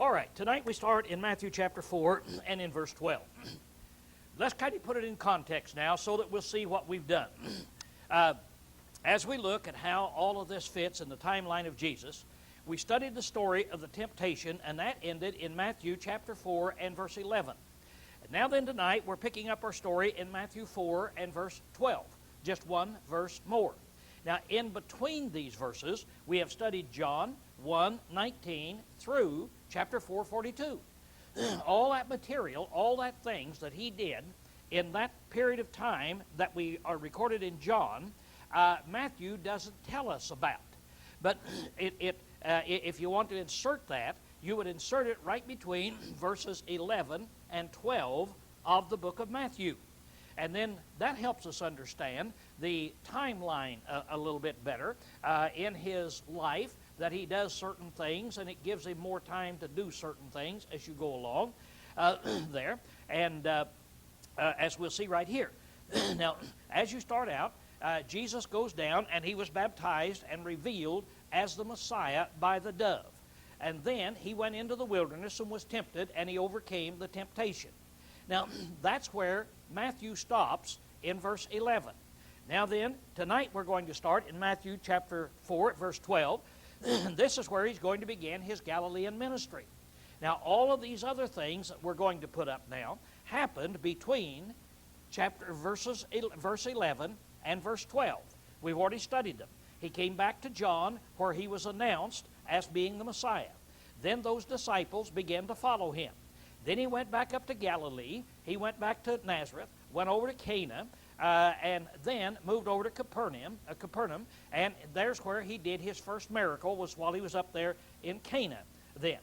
All right, tonight we start in Matthew chapter 4 and in verse 12. Let's kind of put it in context now so that we'll see what we've done. As we look at how all of this fits in the timeline of Jesus, we studied the story of the temptation, and that ended in Matthew chapter 4 and verse 11. And now then tonight we're picking up our story in Matthew 4 and verse 12, just one verse more. Now in between these verses, we have studied John 1:19 through chapter 4:42. All that material, all that things that he did in that period of time that we are recorded in John, Matthew doesn't tell us about. But if you want to insert that, you would insert it right between verses 11 and 12 of the book of Matthew. And then that helps us understand the timeline a little bit better in his life, that he does certain things, and it gives him more time to do certain things as you go along there. And as we'll see right here. Now, as you start out, Jesus goes down, and he was baptized and revealed as the Messiah by the dove. And then he went into the wilderness and was tempted, and he overcame the temptation. Now, that's where Matthew stops in verse 11. Now then, tonight we're going to start in Matthew chapter 4 at verse 12. This is where he's going to begin his Galilean ministry. Now, all of these other things that we're going to put up now happened between verse 11 and verse 12. We've already studied them. He came back to John, where he was announced as being the Messiah. Then those disciples began to follow him. Then he went back up to Galilee. He went back to Nazareth, went over to Cana, and then moved over to Capernaum, and there's where he did his first miracle, was while he was up there in Cana then.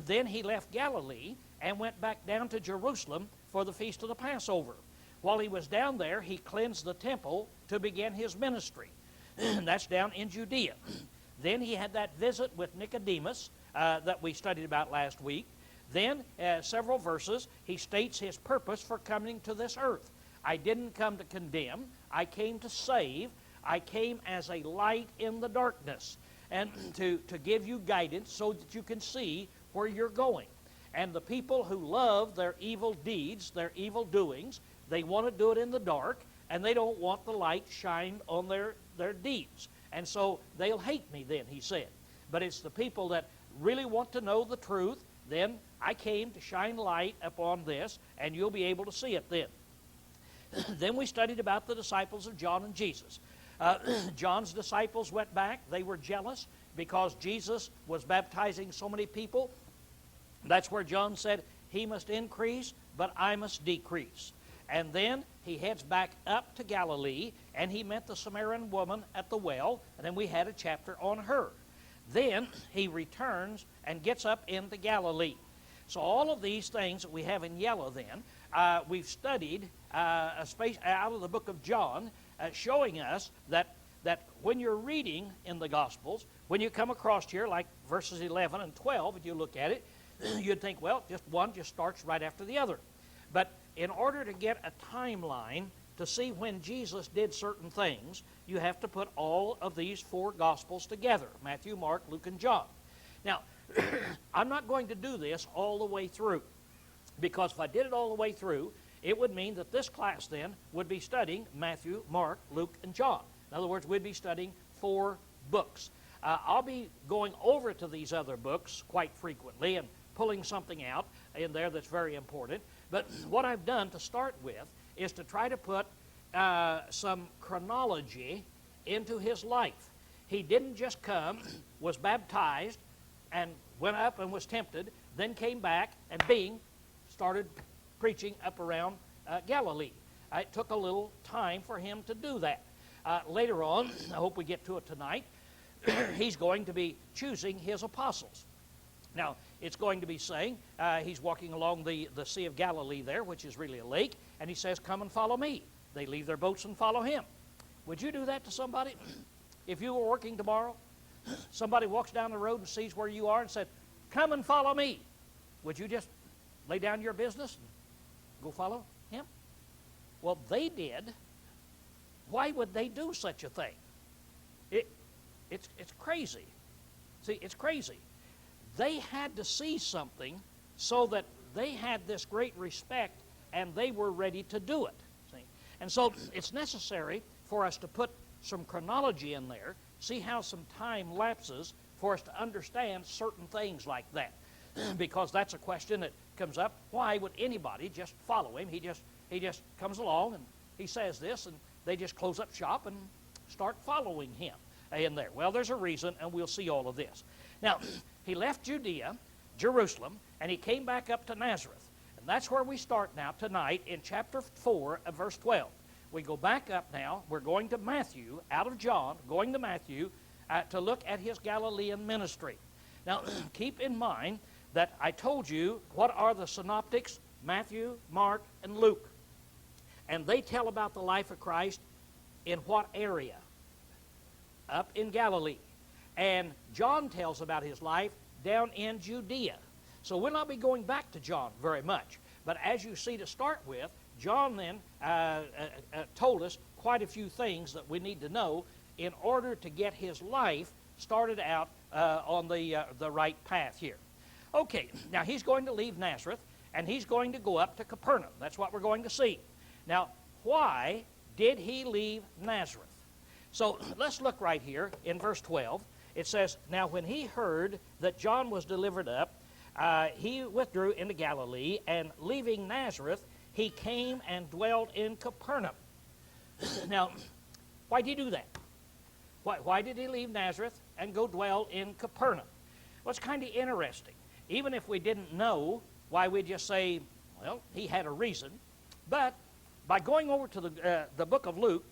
Then he left Galilee and went back down to Jerusalem for the feast of the Passover. While he was down there, he cleansed the temple to begin his ministry. That's down in Judea. Then he had that visit with Nicodemus that we studied about last week. Then, several verses, he states his purpose for coming to this earth. I didn't come to condemn. I came to save. I came as a light in the darkness, and to give you guidance so that you can see where you're going. And the people who love their evil deeds, their evil doings, they want to do it in the dark, and they don't want the light shined on their deeds. And so they'll hate me then, he said. But it's the people that really want to know the truth. Then I came to shine light upon this, and you'll be able to see it then. Then we studied about the disciples of John and Jesus. John's disciples went back. They were jealous because Jesus was baptizing so many people. That's where John said, he must increase, but I must decrease. And then he heads back up to Galilee, and he met the Samaritan woman at the well, and then we had a chapter on her. Then he returns and gets up into Galilee. So all of these things that we have in yellow then, we've studied a space out of the book of John, showing us that when you're reading in the Gospels, when you come across here like verses 11 and 12, if you look at it, you'd think, well, just one just starts right after the other. But in order to get a timeline to see when Jesus did certain things, you have to put all of these four Gospels together, Matthew, Mark, Luke, and John. Now, I'm not going to do this all the way through, because if I did it all the way through, it would mean that this class then would be studying Matthew, Mark, Luke, and John. In other words, we'd be studying 4 books. I'll be going over to these other books quite frequently and pulling something out in there that's very important. But what I've done to start with is to try to put some chronology into his life. He didn't just come, was baptized, and went up and was tempted, then came back and started preaching up around Galilee. It took a little time for him to do that. Later on, I hope we get to it tonight, he's going to be choosing his apostles. Now, it's going to be saying, he's walking along the Sea of Galilee there, which is really a lake, and he says, come and follow me. They leave their boats and follow him. Would you do that to somebody? If you were working tomorrow, somebody walks down the road and sees where you are and said, come and follow me. Would you just lay down your business and go follow him? Well, they did. Why would they do such a thing? It's crazy. See, it's crazy. they had to see something so that they had this great respect and they were ready to do it. See? And so it's necessary for us to put some chronology in there, see how some time lapses for us to understand certain things like that. Because that's a question that comes up. Why would anybody just follow him? He just comes along and he says this, and they just close up shop and start following him in there. Well, there's a reason, and we'll see all of this. Now, he left Judea, Jerusalem, and he came back up to Nazareth. And that's where we start now tonight in chapter 4 of verse 12. We go back up now. We're going to Matthew, out of John, going to Matthew to look at his Galilean ministry. Now, keep in mind that I told you what are the synoptics, Matthew, Mark, and Luke. And they tell about the life of Christ in what area? Up in Galilee. And John tells about his life down in Judea. So we'll not be going back to John very much. But as you see to start with, John then told us quite a few things that we need to know in order to get his life started out on the right path here. Okay, now he's going to leave Nazareth, and he's going to go up to Capernaum. That's what we're going to see. Now, why did he leave Nazareth? So let's look right here in verse 12. It says, "Now when he heard that John was delivered up, he withdrew into Galilee, and leaving Nazareth, he came and dwelt in Capernaum." Now, why did he do that? Why did he leave Nazareth and go dwell in Capernaum? Well, it's kind of interesting. Even if we didn't know why, we'd just say, well, he had a reason. But by going over to the book of Luke,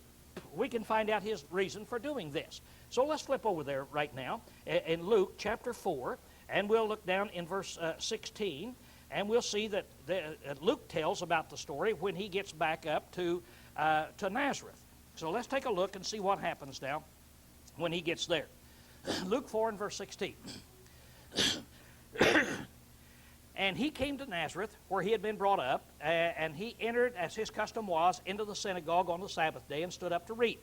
we can find out his reason for doing this. So let's flip over there right now in Luke chapter 4, and we'll look down in verse 16, and we'll see that Luke tells about the story when he gets back up to Nazareth. So let's take a look and see what happens now when he gets there. Luke 4 and verse 16. "And he came to Nazareth, where he had been brought up, and he entered, as his custom was, into the synagogue on the Sabbath day, and stood up to read.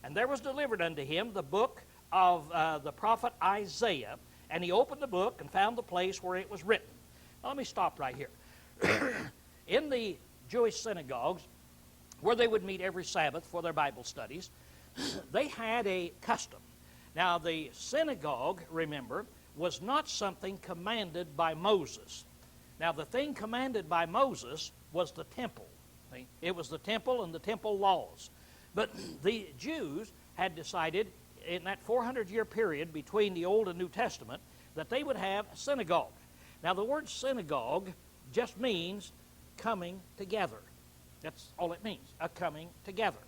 And there was delivered unto him the book of the prophet Isaiah, and he opened the book and found the place where it was written." Now, let me stop right here. In the Jewish synagogues, where they would meet every Sabbath for their Bible studies, they had a custom. Now, the synagogue, remember, was not something commanded by Moses. Now, the thing commanded by Moses was the temple. See? It was the temple and the temple laws. But the Jews had decided in that 400-year period between the Old and New Testament that they would have a synagogue. Now, the word synagogue just means coming together. That's all it means, a coming together.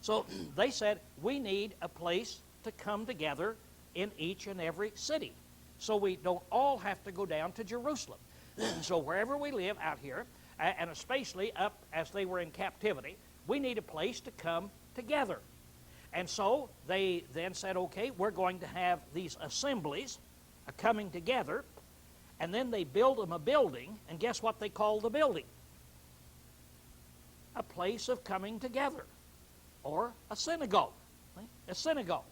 So they said, we need a place to come together in each and every city, so we don't all have to go down to Jerusalem. So wherever we live out here, and especially up as they were in captivity, we need a place to come together. And so they then said, okay, we're going to have these assemblies, a coming together, and then they build them a building, and guess what they call the building? A place of coming together, or a synagogue. A synagogue.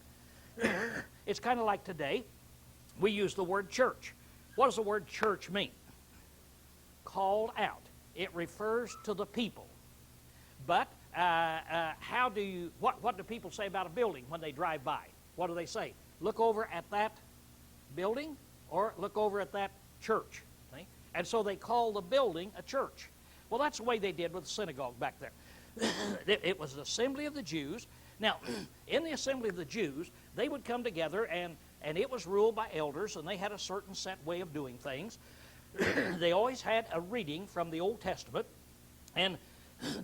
It's kind of like today, we use the word church. What does the word church mean? Called out. It refers to the people. But what do people say about a building when they drive by? What do they say? Look over at that building, or look over at that church. See? And so they call the building a church. Well, that's the way they did with the synagogue back there. It was the assembly of the Jews. Now, in the assembly of the Jews, they would come together, and it was ruled by elders, and they had a certain set way of doing things. They always had a reading from the Old Testament, and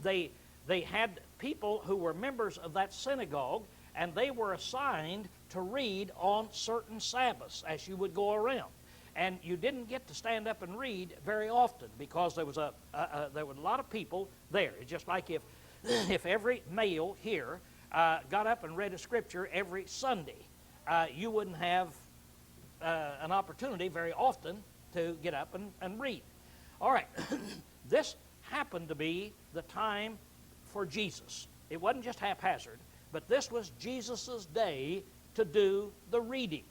they had people who were members of that synagogue, and they were assigned to read on certain Sabbaths as you would go around. And you didn't get to stand up and read very often because there was a lot of people there. It's just like if every male here got up and read a scripture every Sunday, you wouldn't have an opportunity very often to get up and read. All right, this happened to be the time for Jesus. It wasn't just haphazard, but this was Jesus' day to do the reading.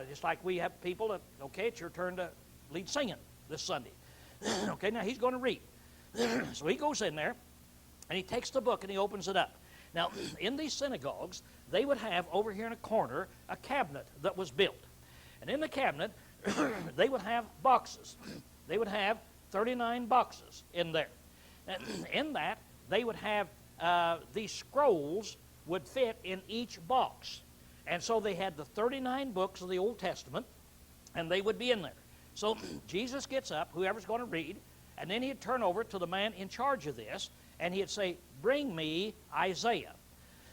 Just like we have people that, okay, it's your turn to lead singing this Sunday. Okay, now he's going to read. So he goes in there, and he takes the book and he opens it up. Now, in these synagogues, they would have over here in a corner a cabinet that was built. And in the cabinet, they would have boxes. They would have 39 boxes in there. And in that, they would have these scrolls would fit in each box. And so they had the 39 books of the Old Testament, and they would be in there. So Jesus gets up, whoever's going to read, and then he'd turn over to the man in charge of this, and he'd say, bring me Isaiah.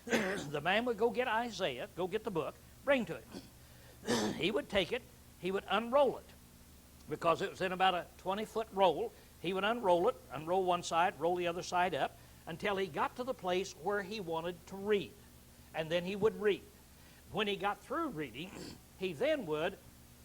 The man would go get Isaiah, go get the book, bring to him. He would take it, he would unroll it, because it was in about a 20-foot roll. He would unroll it, unroll one side, roll the other side up, until he got to the place where he wanted to read. And then he would read. When he got through reading, he then would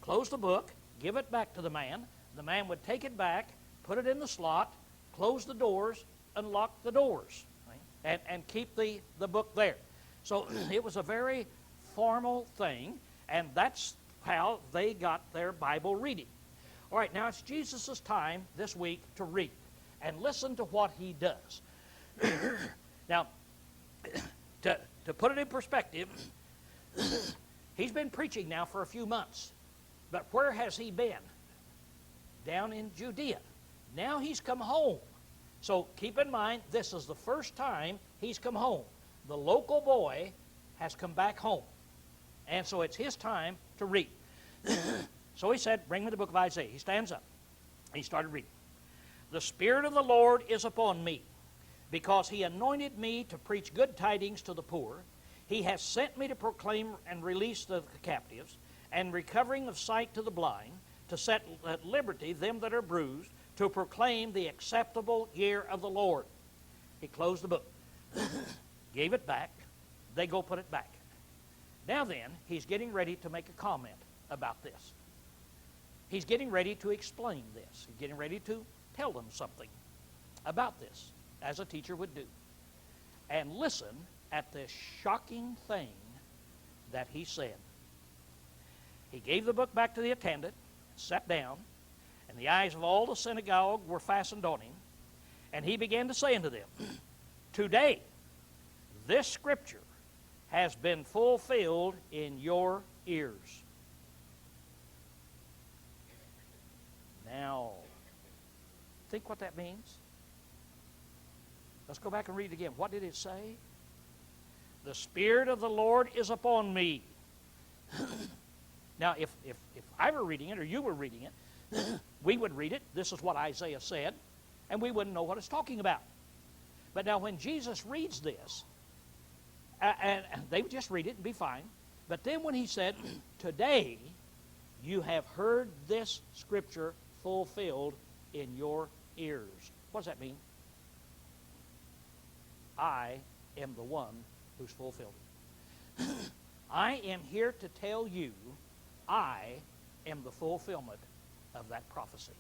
close the book, give it back to the man. The man would take it back, put it in the slot, close the doors, and lock the doors, right? and keep the book there. So it was a very formal thing, and that's how they got their Bible reading. All right, now it's Jesus' time this week to read, and listen to what he does. Now, to put it in perspective, he's been preaching now for a few months. But where has he been? Down in Judea. Now he's come home. So keep in mind, this is the first time he's come home. The local boy has come back home. And so it's his time to read. So he said, bring me the book of Isaiah. He stands up. He started reading. The Spirit of the Lord is upon me, because he anointed me to preach good tidings to the poor. He has sent me to proclaim and release the captives, and recovering of sight to the blind, to set at liberty them that are bruised, to proclaim the acceptable year of the Lord. He closed the book, gave it back. They go put it back. Now then, he's getting ready to make a comment about this. He's getting ready to explain this. He's getting ready to tell them something about this, as a teacher would do. And listen at the shocking thing that he said. He gave the book back to the attendant, sat down, and the eyes of all the synagogue were fastened on him. And he began to say unto them, today this scripture has been fulfilled in your ears. Now, think what that means. Let's go back and read it again. What did it say? The Spirit of the Lord is upon me. Now, if I were reading it or you were reading it, we would read it. This is what Isaiah said, and we wouldn't know what it's talking about. But now when Jesus reads this, and they would just read it and be fine. But then when he said, today you have heard this scripture fulfilled in your ears. What does that mean? I am the one who's fulfilled it. I am here to tell you I am the fulfillment of that prophecy.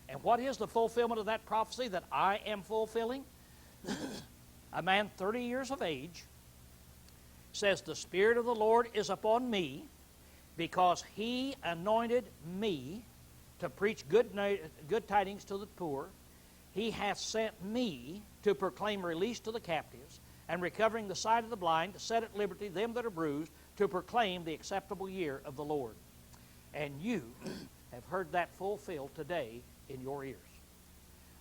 And what is the fulfillment of that prophecy that I am fulfilling? A man 30 years of age says, the Spirit of the Lord is upon me, because he anointed me to preach good tidings to the poor. He hath sent me to proclaim release to the captives, and recovering the sight of the blind, to set at liberty them that are bruised, to proclaim the acceptable year of the Lord. And you have heard that fulfilled today in your ears.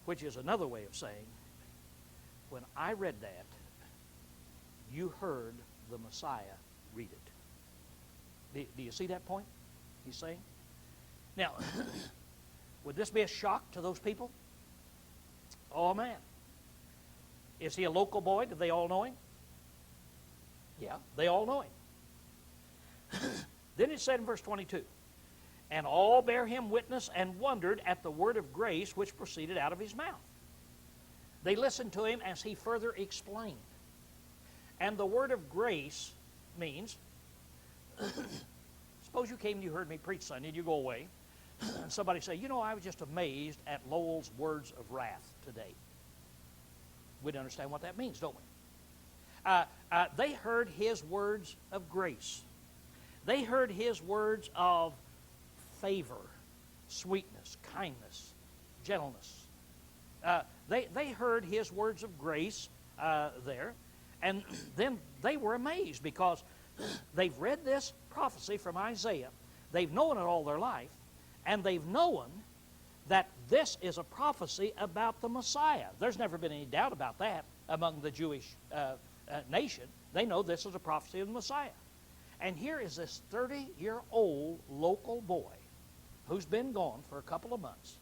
Which is another way of saying, when I read that, you heard the Messiah read it. Do you see that point he's saying? Now, would this be a shock to those people? Oh, man. Is he a local boy? Do they all know him? Yeah, they all know him. Then it said in verse 22, and all bare him witness and wondered at the word of grace which proceeded out of his mouth. They listened to him as he further explained. And the word of grace means, suppose you came and you heard me preach Sunday and you go away, and somebody say, you know, I was just amazed at Lowell's words of wrath today. We'd understand what that means, don't we? They heard his words of grace. They heard his words of favor, sweetness, kindness, gentleness. They heard his words of grace there, and then they were amazed because they've read this prophecy from Isaiah. They've known it all their life, and they've known that this is a prophecy about the Messiah. There's never been any doubt about that among the Jewish nation. They know this is a prophecy of the Messiah. And here is this 30-year-old local boy who's been gone for a couple of months,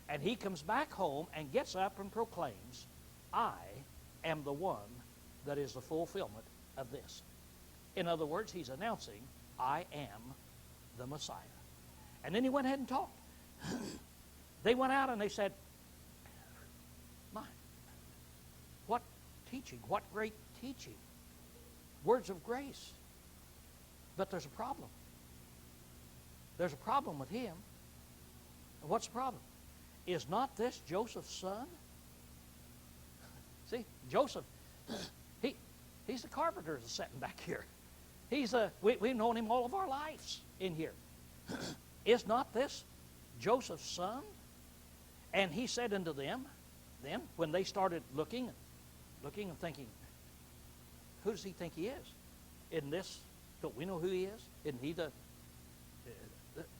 and he comes back home and gets up and proclaims, I am the one that is the fulfillment of this. In other words, he's announcing, I am the Messiah. And then he went ahead and talked. They went out and they said, my, what teaching, what great teaching. Words of grace. But there's a problem. There's a problem with him. And what's the problem? Is not this Joseph's son? See, Joseph, he's the carpenter that's sitting back here. We've known him all of our lives in here. Is not this Joseph's son? And he said unto them, then when they started looking and thinking, who does he think he is? Isn't this, don't we know who he is? Isn't he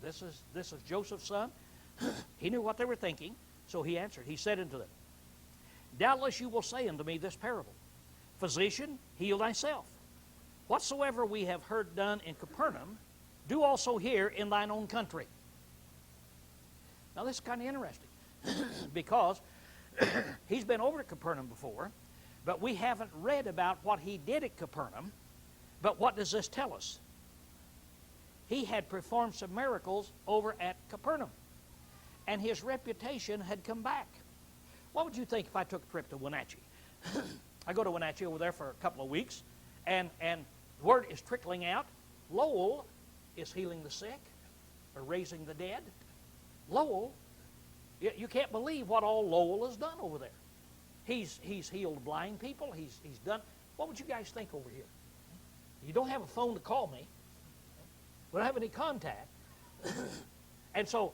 this is Joseph's son? He knew what they were thinking, so he answered. He said unto them, doubtless you will say unto me this parable, Physician, heal thyself. Whatsoever we have heard done in Capernaum, do also here in thine own country. Now this is kind of interesting because he's been over to Capernaum before, but we haven't read about what he did at Capernaum. But what does this tell us? He had performed some miracles over at Capernaum, and his reputation had come back. What would you think if I took a trip to Wenatchee? I go to Wenatchee over there for a couple of weeks, and word is trickling out. Lowell is healing the sick or raising the dead. Lowell, you can't believe what all Lowell has done over there. He's healed blind people. He's done. What would you guys think over here? You don't have a phone to call me. We don't have any contact. And so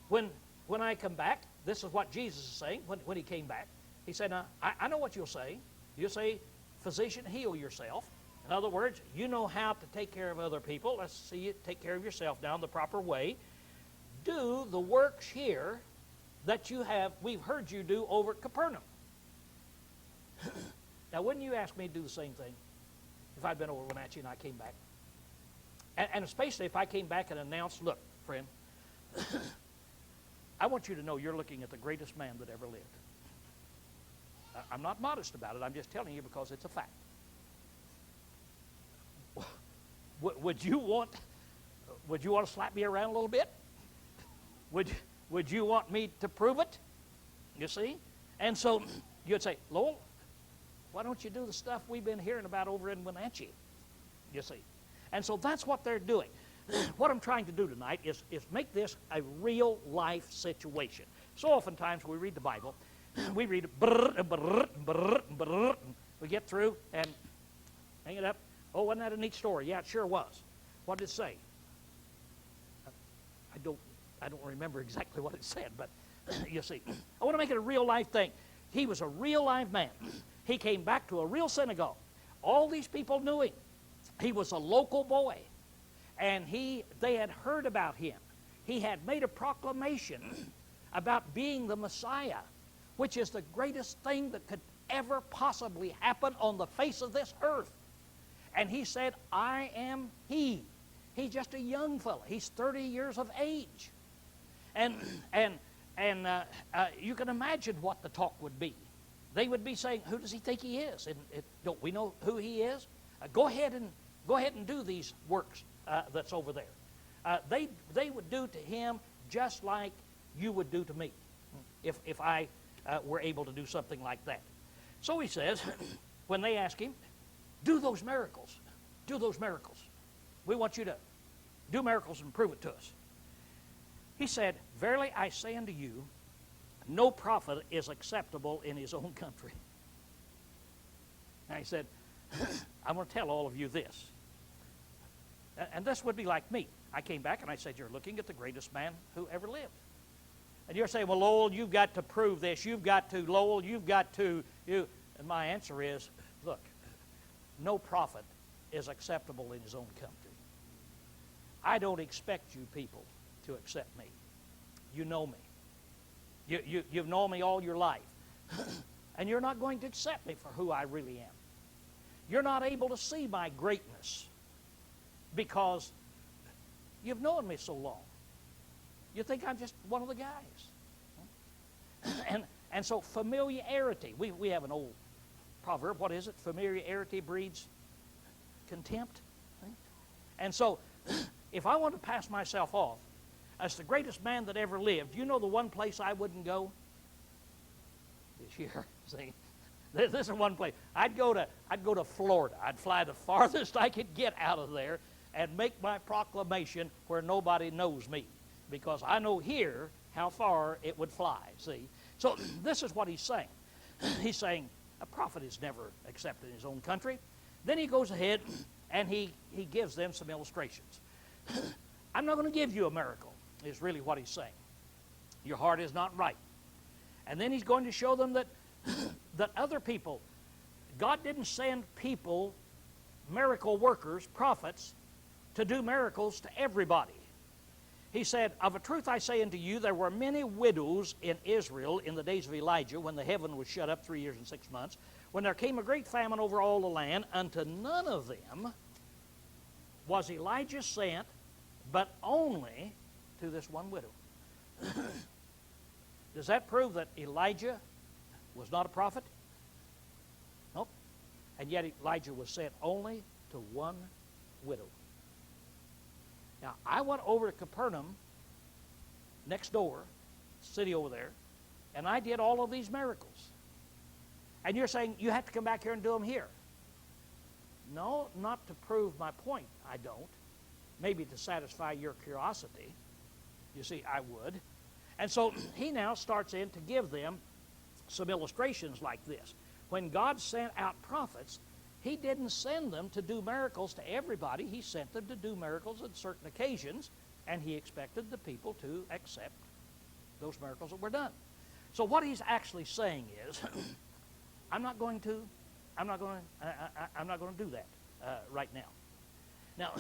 when I come back, this is what Jesus is saying when he came back. He said, now, I know what you'll say. You'll say, physician, heal yourself. In other words, you know how to take care of other people. Let's see you take care of yourself now the proper way. Do the works here that we've heard you do over at Capernaum. Now, wouldn't you ask me to do the same thing if I'd been over Wenatchee and I came back? And especially if I came back and announced, look, friend, I want you to know you're looking at the greatest man that ever lived. I'm not modest about it. I'm just telling you because it's a fact. Would you want to slap me around a little bit? Would you want me to prove it? You see? And so you'd say, Lowell, why don't you do the stuff we've been hearing about over in Wenatchee? You see? And so that's what they're doing. What I'm trying to do tonight is make this a real life situation. So oftentimes we read the Bible, we read we get through and hang it up. Oh, wasn't that a neat story? Yeah, it sure was. What did it say? I don't remember exactly what it said, but you see, I want to make it a real life thing. He was a real live man. He came back to a real synagogue. All these people knew him. He was a local boy, and they had heard about him. He had made a proclamation about being the Messiah, which is the greatest thing that could ever possibly happen on the face of this earth. And he said, I am he. He's just a young fellow. He's 30 years of age. And you can imagine what the talk would be. They would be saying, who does he think he is? And don't we know who he is? Go ahead and do these works that's over there. They would do to him just like you would do to me if I were able to do something like that. So he says, when they ask him, do those miracles. Do those miracles. We want you to do miracles and prove it to us. He said, verily I say unto you, no prophet is acceptable in his own country. And he said, I'm going to tell all of you this. And this would be like me. I came back and I said, you're looking at the greatest man who ever lived. And you're saying, well, Lowell, you've got to prove this. You've got to, Lowell, you've got to. And my answer is, look, no prophet is acceptable in his own country. I don't expect you people to accept me. You know me. You've known me all your life. And you're not going to accept me for who I really am. You're not able to see my greatness because you've known me so long. You think I'm just one of the guys. And so familiarity, we have an old proverb, what is it? Familiarity breeds contempt. Right? And so if I want to pass myself off as the greatest man that ever lived, you know the one place I wouldn't go? Is here. See? This is one place. I'd go to Florida. I'd fly the farthest I could get out of there and make my proclamation where nobody knows me. Because I know here how far it would fly, see? So this is what he's saying. He's saying a prophet is never accepted in his own country. Then he goes ahead and he gives them some illustrations. I'm not going to give you a miracle, is really what he's saying. Your heart is not right. And then he's going to show them that other people, God didn't send people, miracle workers, prophets, to do miracles to everybody. He said, of a truth I say unto you, there were many widows in Israel in the days of Elijah, when the heaven was shut up 3 years and 6 months, when there came a great famine over all the land. Unto none of them was Elijah sent, but only to this one widow. Does that prove that Elijah was not a prophet? Nope. And yet Elijah was sent only to one widow. Now, I went over to Capernaum, next door, city over there, and I did all of these miracles. And you're saying, you have to come back here and do them here. No, not to prove my point, I don't. Maybe to satisfy your curiosity. You see, I would. And so he now starts in to give them some illustrations like this. When God sent out prophets, he didn't send them to do miracles to everybody. He sent them to do miracles on certain occasions, and he expected the people to accept those miracles that were done. So what he's actually saying is, I'm not going to do that right now. Now,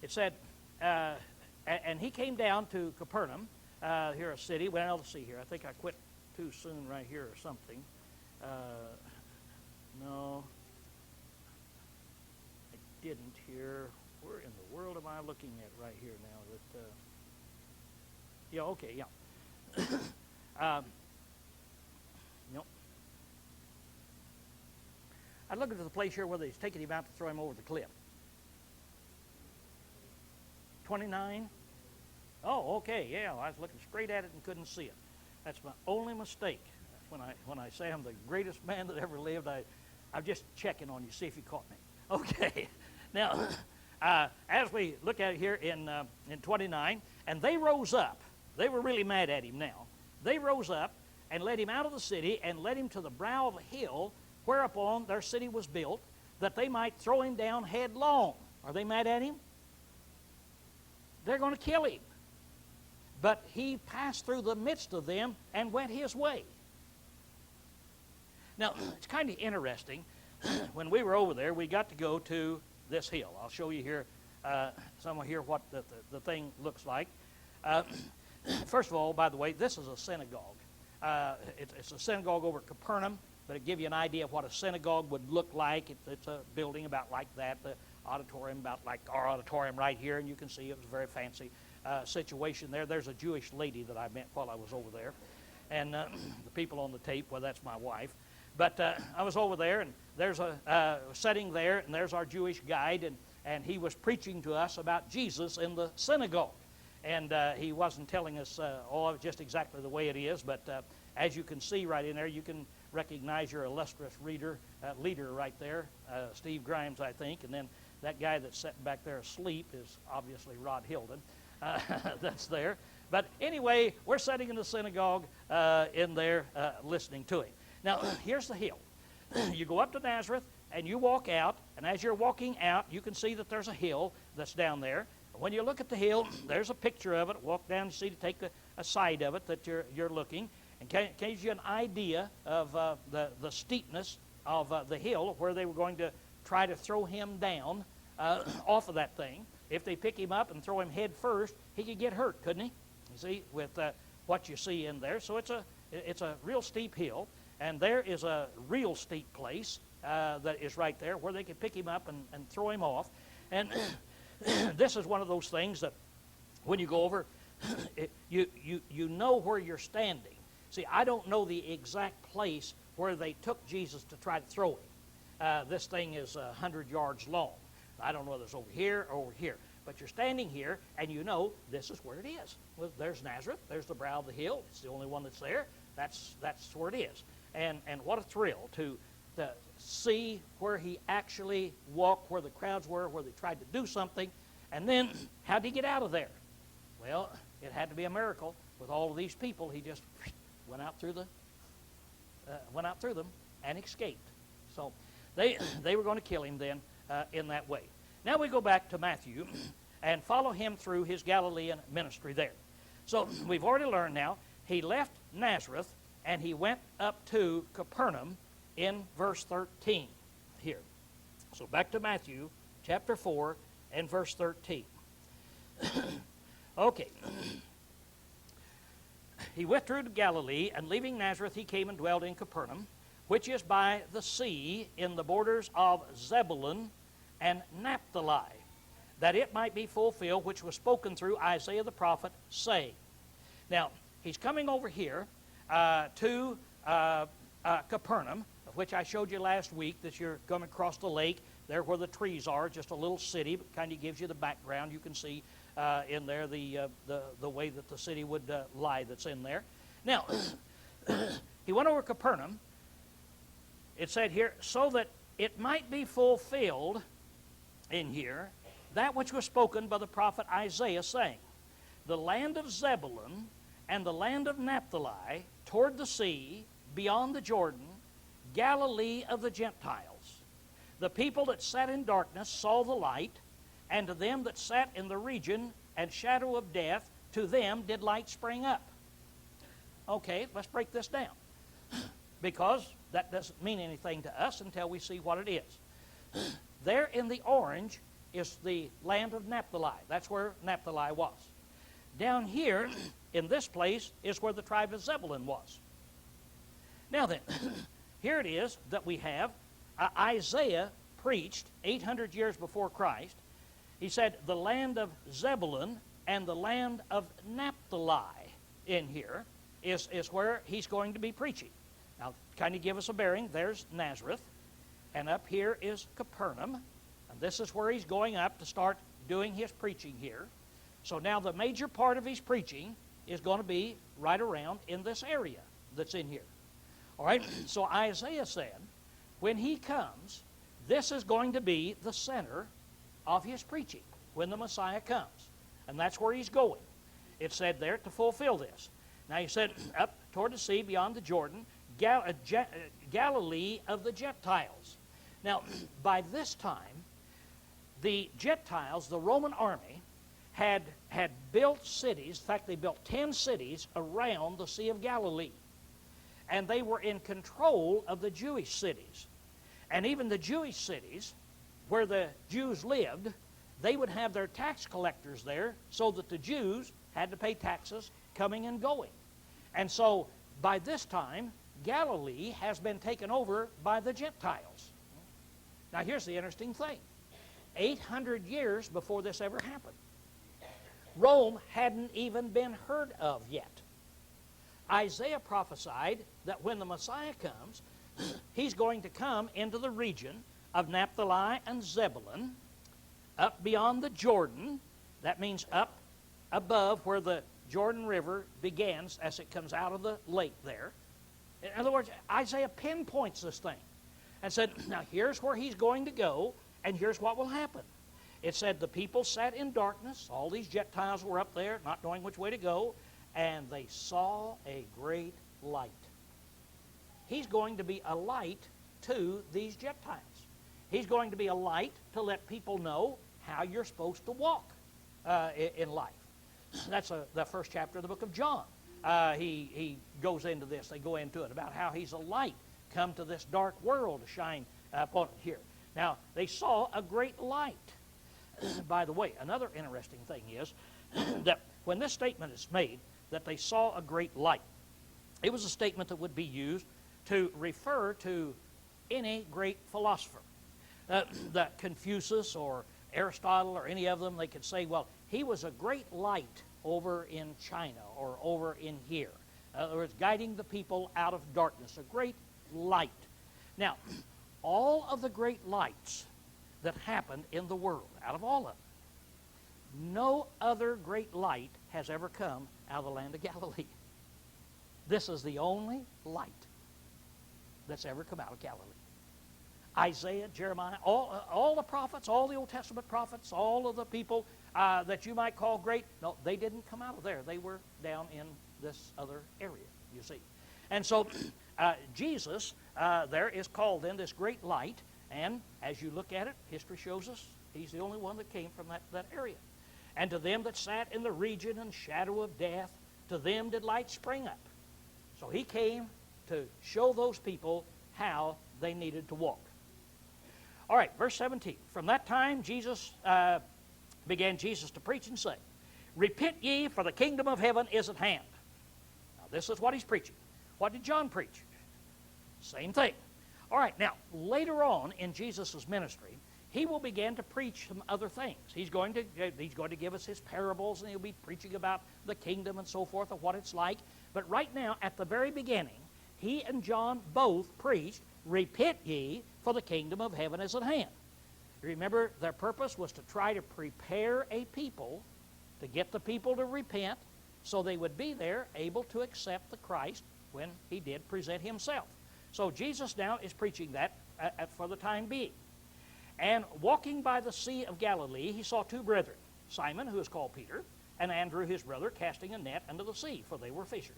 it said, and he came down to Capernaum, here a city. Well, let's see here. I think I quit too soon right here or something. No, I didn't here. Where in the world am I looking at right here now? That yeah, okay, yeah. Nope. I looked at the place here where they's taking him out to throw him over the cliff. 29. Oh, okay, yeah. I was looking straight at it and couldn't see it. That's my only mistake. When I say I'm the greatest man that ever lived, I'm just checking on you, see if you caught me. Okay. Now, as we look at it here in 29, and they rose up. They were really mad at him now. They rose up and led him out of the city and led him to the brow of a hill, whereupon their city was built, that they might throw him down headlong. Are they mad at him? They're going to kill him. But he passed through the midst of them and went his way. Now, it's kind of interesting. When we were over there, we got to go to this hill. I'll show you here, somewhere here, what the thing looks like. First of all, by the way, this is a synagogue. It's a synagogue over at Capernaum, but it gives you an idea of what a synagogue would look like. It's a building about like that, the auditorium about like our auditorium right here, and you can see it was a very fancy situation there. There's a Jewish lady that I met while I was over there, and the people on the tape, well, that's my wife. But I was over there, and there's a setting there, and there's our Jewish guide, and he was preaching to us about Jesus in the synagogue. And he wasn't telling us just exactly the way it is, but as you can see right in there, you can recognize your illustrious leader right there, Steve Grimes, I think, and then that guy that's sitting back there asleep is obviously Rod Hilden. That's there. But anyway, we're sitting in the synagogue in there listening to him. Now, here's the hill. You go up to Nazareth, and you walk out, and as you're walking out, you can see that there's a hill that's down there. When you look at the hill, there's a picture of it. Walk down and see to take a side of it that you're looking, and gives you an idea of the steepness of the hill where they were going to try to throw him down off of that thing. If they pick him up and throw him head first, he could get hurt, couldn't he? You see, with what you see in there. So it's a real steep hill, and there is a real steep place that is right there where they could pick him up and throw him off. And this is one of those things that when you go over, you know where you're standing. See, I don't know the exact place where they took Jesus to try to throw him. This thing is 100 yards long. I don't know whether it's over here or over here. But you're standing here, and you know this is where it is. Well, there's Nazareth. There's the brow of the hill. It's the only one that's there. That's where it is. And what a thrill to see where he actually walked, where the crowds were, where they tried to do something. And then, how did he get out of there? Well, it had to be a miracle. With all of these people, he just went out through them and escaped. So they were going to kill him then in that way. Now we go back to Matthew and follow him through his Galilean ministry there. So we've already learned now, he left Nazareth and he went up to Capernaum in verse 13 here. So back to Matthew chapter 4 and verse 13. Okay. He withdrew to Galilee, and leaving Nazareth he came and dwelt in Capernaum, which is by the sea in the borders of Zebulun and Naphtali, that it might be fulfilled which was spoken through Isaiah the prophet, saying. Now, he's coming over here to Capernaum, which I showed you last week, that you're coming across the lake, there where the trees are, just a little city, but kind of gives you the background. You can see in there the way that the city would lie that's in there. Now, he went over Capernaum, it said here, so that it might be fulfilled in here that which was spoken by the prophet Isaiah, saying, the land of Zebulun and the land of Naphtali toward the sea beyond the Jordan, Galilee of the Gentiles. The people that sat in darkness saw the light, and to them that sat in the region and shadow of death, to them did light spring up. Okay, let's break this down, because that doesn't mean anything to us until we see what it is. There in the orange is the land of Naphtali. That's where Naphtali was. Down here in this place is where the tribe of Zebulun was. Now then, here it is that we have Isaiah preached 800 years before Christ. He said the land of Zebulun and the land of Naphtali in here is where he's going to be preaching. Now, kind of give us a bearing. There's Nazareth, and up here is Capernaum, and this is where he's going up to start doing his preaching here. So now the major part of his preaching is going to be right around in this area that's in here. All right, so Isaiah said, when he comes, this is going to be the center of his preaching when the Messiah comes. And that's where he's going. It said there to fulfill this. Now he said, up toward the sea beyond the Jordan, Galilee of the Gentiles. Now, by this time, the Gentiles, the Roman army, had built cities. In fact, they built 10 cities around the Sea of Galilee. And they were in control of the Jewish cities. And even the Jewish cities, where the Jews lived, they would have their tax collectors there so that the Jews had to pay taxes coming and going. And so, by this time, Galilee has been taken over by the Gentiles. Now, here's the interesting thing. 800 years before this ever happened, Rome hadn't even been heard of yet. Isaiah prophesied that when the Messiah comes, he's going to come into the region of Naphtali and Zebulun, up beyond the Jordan. That means up above where the Jordan River begins as it comes out of the lake there. In other words, Isaiah pinpoints this thing and said, now here's where he's going to go, and here's what will happen. It said the people sat in darkness. All these Gentiles were up there, not knowing which way to go, and they saw a great light. He's going to be a light to these Gentiles. He's going to be a light to let people know how you're supposed to walk in life. That's the first chapter of the book of John. He goes into this. They go into it about how he's a light come to this dark world to shine upon it here. Now, they saw a great light. By the way, another interesting thing is that when this statement is made, that they saw a great light, it was a statement that would be used to refer to any great philosopher. That Confucius or Aristotle or any of them, they could say, well, he was a great light over in China or over in here. In other words, guiding the people out of darkness, a great light. Now, all of the great lights that happened in the world, out of all of them, no other great light has ever come out of the land of Galilee. This is the only light that's ever come out of Galilee. Isaiah, Jeremiah, all the prophets, all the Old Testament prophets, all of the people that you might call great, no, they didn't come out of there. They were down in this other area, you see. And so Jesus there is called then this great light, and as you look at it, history shows us he's the only one that came from that area. And to them that sat in the region and shadow of death, to them did light spring up. So he came to show those people how they needed to walk. All right, verse 17. From that time began Jesus to preach and say, repent ye, for the kingdom of heaven is at hand. Now this is what he's preaching. What did John preach? Same thing. All right, now later on in Jesus' ministry, he will begin to preach some other things. He's going to give us his parables, and he'll be preaching about the kingdom and so forth and what it's like. But right now, at the very beginning, he and John both preached, repent ye, for the kingdom of heaven is at hand. Remember, their purpose was to try to prepare a people, to get the people to repent, so they would be there able to accept the Christ when he did present himself. So Jesus now is preaching that for the time being. And walking by the Sea of Galilee, he saw two brethren, Simon, who is called Peter, and Andrew his brother, casting a net into the sea, for they were fishers.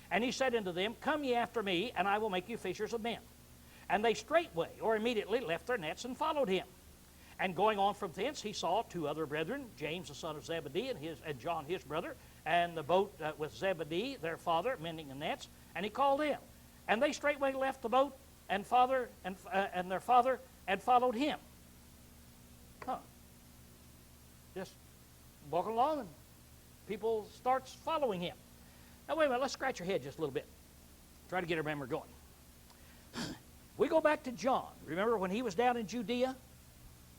And he said unto them, come ye after me, and I will make you fishers of men. And they straightway, or immediately, left their nets and followed him. And going on from thence, he saw two other brethren, James the son of Zebedee, and John his brother, and the boat with Zebedee their father, mending the nets. And he called them. And they straightway left the boat and their father, and followed him. Just walking along, and people starts following him. Now wait a minute, let's scratch your head just a little bit. Try to get our memory going. We go back to John. Remember when he was down in Judea?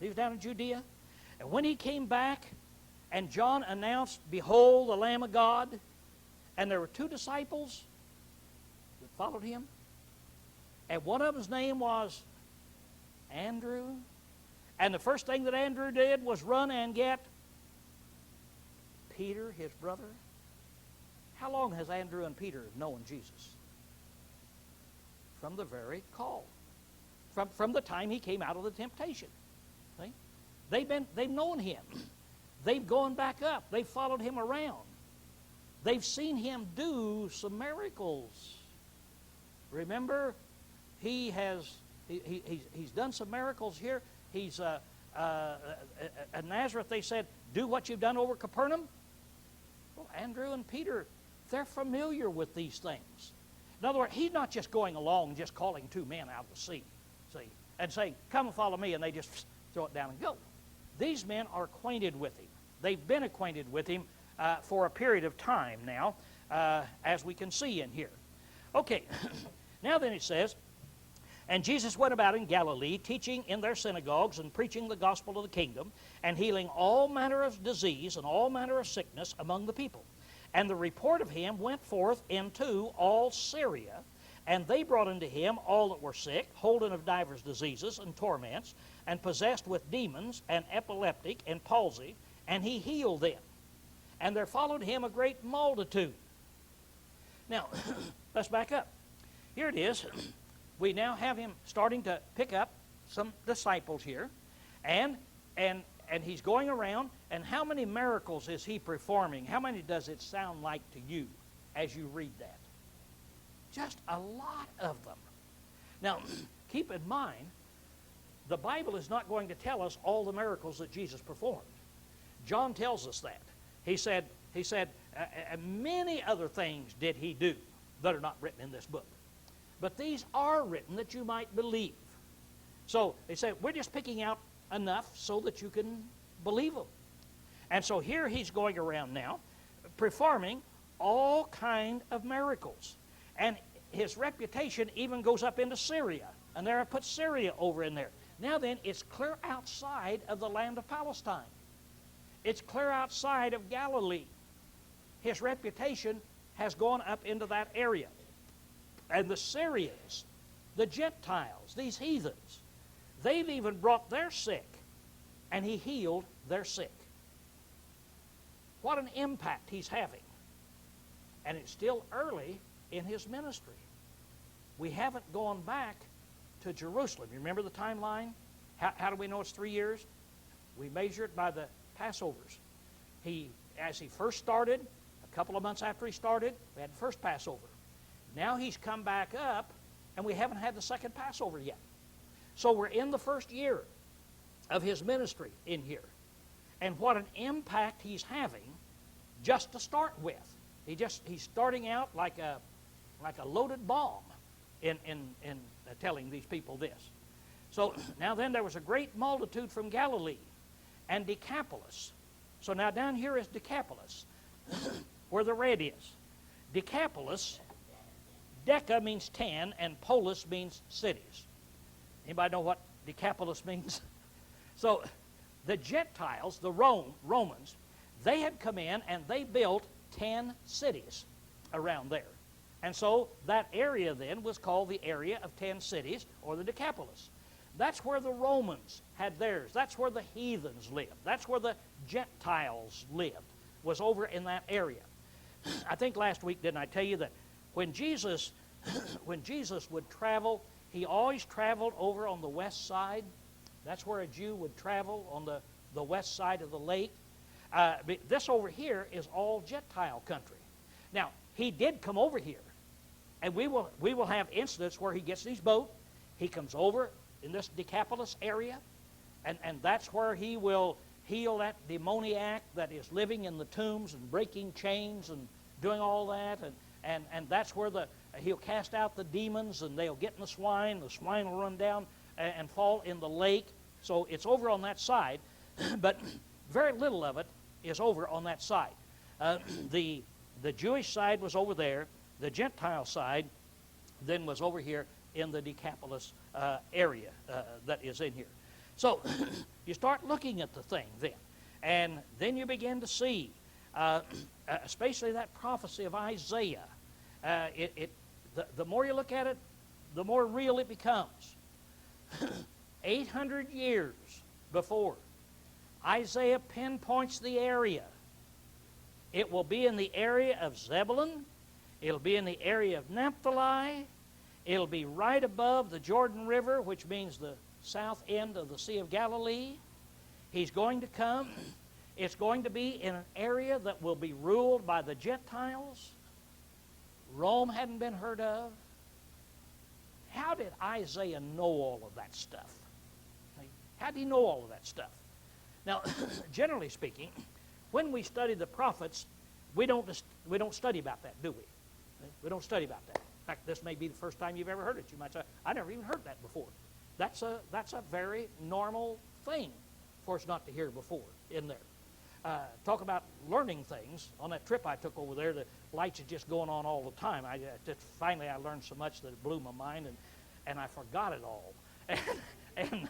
He was down in Judea. And when he came back, and John announced, behold, the Lamb of God, and there were two disciples that followed him. And one of them's name was Andrew. And the first thing that Andrew did was run and get Peter, his brother. How long has Andrew and Peter known Jesus? From the very call. From the time he came out of the temptation. See? They've known him. They've gone back up. They've followed him around. They've seen him do some miracles. Remember, he's done some miracles here. He's at Nazareth. They said, "Do what you've done over Capernaum." Well, Andrew and Peter, they're familiar with these things. In other words, he's not just going along, just calling two men out of the sea, see, and saying, "Come and follow me," and they just throw it down and go. These men are acquainted with him. They've been acquainted with him for a period of time now, as we can see in here. Okay, now then it says, and Jesus went about in Galilee, teaching in their synagogues and preaching the gospel of the kingdom, and healing all manner of disease and all manner of sickness among the people. And the report of him went forth into all Syria, and they brought unto him all that were sick, holden of divers diseases and torments, and possessed with demons, and epileptic, and palsy, and he healed them. And there followed him a great multitude. Now, let's back up. Here it is. We now have him starting to pick up some disciples here, and he's going around, and how many miracles is he performing? How many does it sound like to you as you read that? Just a lot of them. Now, keep in mind, the Bible is not going to tell us all the miracles that Jesus performed. John tells us that. He said, many other things did he do that are not written in this book. But these are written that you might believe. So they said, we're just picking out enough so that you can believe them. And so here he's going around now performing all kind of miracles. And his reputation even goes up into Syria. And there I put Syria over in there. Now then, it's clear outside of the land of Palestine. It's clear outside of Galilee. His reputation has gone up into that area. And the Syrians, the Gentiles, these heathens, they've even brought their sick, and he healed their sick. What an impact he's having. And it's still early in his ministry. We haven't gone back to Jerusalem. You remember the timeline? How do we know it's 3 years? We measure it by the Passovers. As he first started, a couple of months after he started, we had the first Passover. Now he's come back up, and we haven't had the second Passover yet. So we're in the first year of his ministry in here. And what an impact he's having just to start with. He's starting out like a loaded bomb in telling these people this. So now then there was a great multitude from Galilee and Decapolis. So now down here is Decapolis, where the red is. Decapolis, Deca means 10, and polis means cities. Anybody know what Decapolis means? So the Gentiles, the Romans, they had come in and they built 10 cities around there. And so that area then was called the area of 10 cities, or the Decapolis. That's where the Romans had theirs. That's where the heathens lived. That's where the Gentiles lived, was over in that area. I think last week, didn't I tell you that when Jesus would travel, he always traveled over on the west side. That's where a Jew would travel, on the west side of the lake. This over here is all Gentile country. Now, he did come over here, and we will have incidents where he gets in his boat, he comes over in this Decapolis area, and that's where he will heal that demoniac that is living in the tombs and breaking chains and doing all that, and that's where he'll cast out the demons, and they'll get in the swine will run down and fall in the lake. So it's over on that side, but very little of it is over on that side. The Jewish side was over there. The Gentile side then was over here in the Decapolis area that is in here. So you start looking at the thing then, and then you begin to see, especially that prophecy of Isaiah. The more you look at it, the more real it becomes. 800 years before, Isaiah pinpoints the area. It will be in the area of Zebulun. It'll be in the area of Naphtali. It'll be right above the Jordan River, which means the south end of the Sea of Galilee. He's going to come. It's going to be in an area that will be ruled by the Gentiles. Rome hadn't been heard of. How did Isaiah know all of that stuff? How did he know all of that stuff? Now, generally speaking, when we study the prophets, we don't study about that, do we? We don't study about that. In fact, this may be the first time you've ever heard it. You might say, I never even heard that before. That's a very normal thing for us not to hear before in there. Talk about learning things. On that trip I took over there, the lights are just going on all the time. Finally I learned so much that it blew my mind, and I forgot it all. and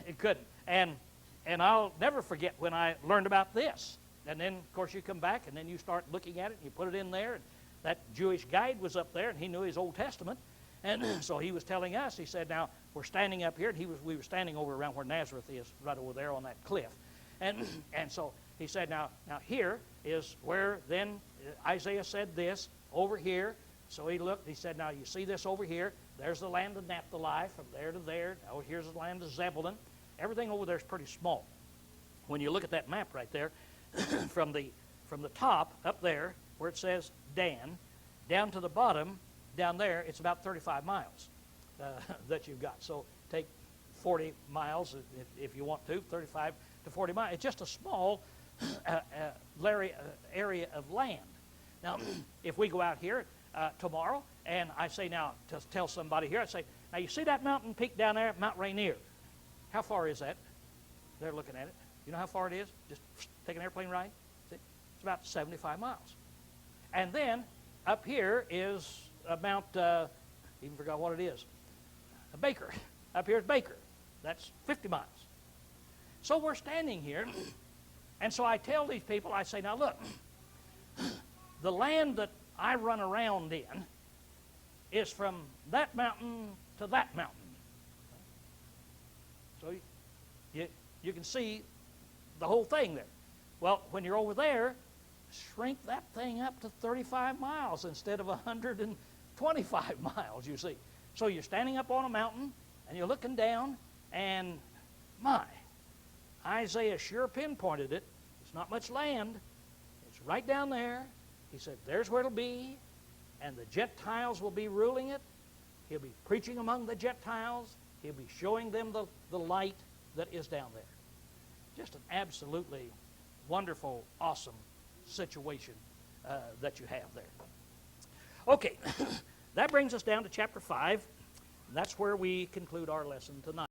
it couldn't. And I'll never forget when I learned about this. And then, of course, you come back, and then you start looking at it, and you put it in there. And that Jewish guide was up there, and he knew his Old Testament. And so he was telling us, he said, now, we're standing up here, and we were standing over around where Nazareth is, right over there on that cliff. And so he said, now here is where then Isaiah said this, over here. So he looked, he said, now you see this over here? There's the land of Naphtali, from there to there. Now here's the land of Zebulun. Everything over there is pretty small. When you look at that map right there, from the top up there where it says Dan, down to the bottom down there, it's about 35 miles that you've got. So take 40 miles if you want to, 35 to 40 miles. It's just a small area of land. Now, if we go out here tomorrow, and I say now, to tell somebody here, I say, now you see that mountain peak down there, Mount Rainier. How far is that? They're looking at it. You know how far it is? Just take an airplane ride. See? It's about 75 miles. And then up here is Mount, even forgot what it is, Baker. Up here is Baker. That's 50 miles. So we're standing here, and so I tell these people, I say, now look, the land that I run around in is from that mountain to that mountain. So you can see the whole thing there. Well, when you're over there, shrink that thing up to 35 miles instead of 125 miles, you see. So you're standing up on a mountain, and you're looking down, and my, Isaiah sure pinpointed it. It's not much land. It's right down there. He said, there's where it'll be, and the Gentiles will be ruling it. He'll be preaching among the Gentiles. He'll be showing them the light that is down there. Just an absolutely wonderful, awesome situation that you have there. Okay, that brings us down to chapter 5. That's where we conclude our lesson tonight.